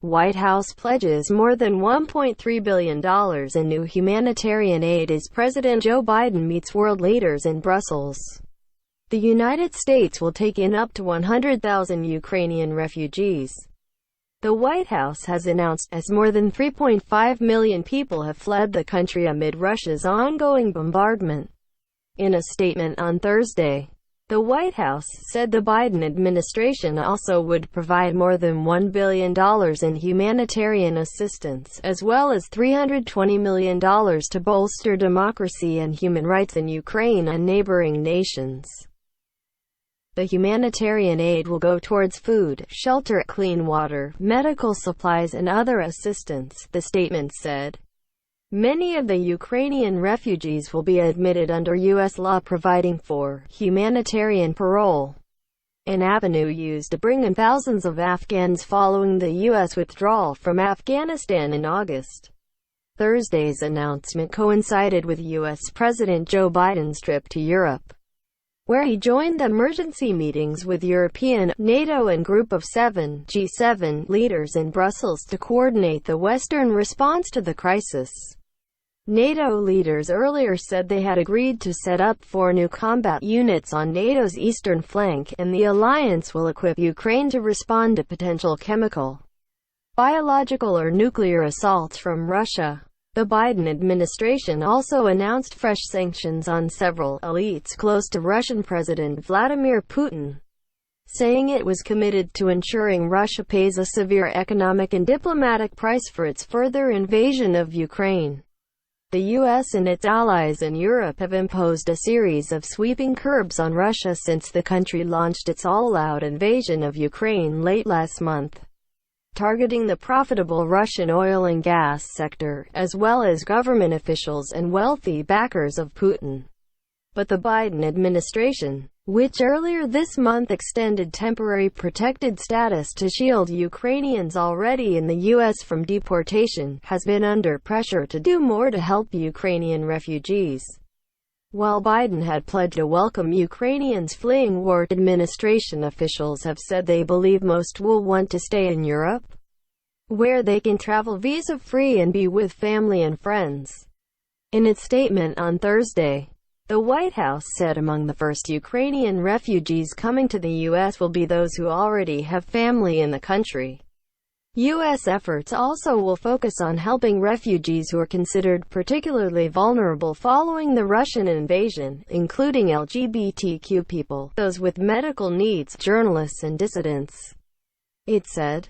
White House pledges more than $1.3 billion in new humanitarian aid as President Joe Biden meets world leaders in Brussels. The United States will take in up to 100,000 Ukrainian refugees, the White House has announced, as more than 3.5 million people have fled the country amid Russia's ongoing bombardment. In a statement on Thursday, the White House said the Biden administration also would provide more than $1 billion in humanitarian assistance, as well as $320 million to bolster democracy and human rights in Ukraine and neighboring nations. The humanitarian aid will go towards food, shelter, clean water, medical supplies and other assistance, the statement said. Many of the Ukrainian refugees will be admitted under U.S. law providing for humanitarian parole, an avenue used to bring in thousands of Afghans following the U.S. withdrawal from Afghanistan in August. Thursday's announcement coincided with U.S. President Joe Biden's trip to Europe, where he joined emergency meetings with European, NATO and Group of Seven (G7) leaders in Brussels to coordinate the Western response to the crisis. NATO leaders earlier said they had agreed to set up 4 new combat units on NATO's eastern flank, and the alliance will equip Ukraine to respond to potential chemical, biological or nuclear assaults from Russia. The Biden administration also announced fresh sanctions on several elites close to Russian President Vladimir Putin, saying it was committed to ensuring Russia pays a severe economic and diplomatic price for its further invasion of Ukraine. The U.S. and its allies in Europe have imposed a series of sweeping curbs on Russia since the country launched its all-out invasion of Ukraine late last month, targeting the profitable Russian oil and gas sector, as well as government officials and wealthy backers of Putin. But the Biden administration, which earlier this month extended temporary protected status to shield Ukrainians already in the U.S. from deportation, has been under pressure to do more to help Ukrainian refugees. While Biden had pledged to welcome Ukrainians fleeing war, administration officials have said they believe most will want to stay in Europe, where they can travel visa-free and be with family and friends. In its statement on Thursday, the White House said among the first Ukrainian refugees coming to the U.S. will be those who already have family in the country. U.S. efforts also will focus on helping refugees who are considered particularly vulnerable following the Russian invasion, including LGBTQ people, those with medical needs, journalists and dissidents. It said,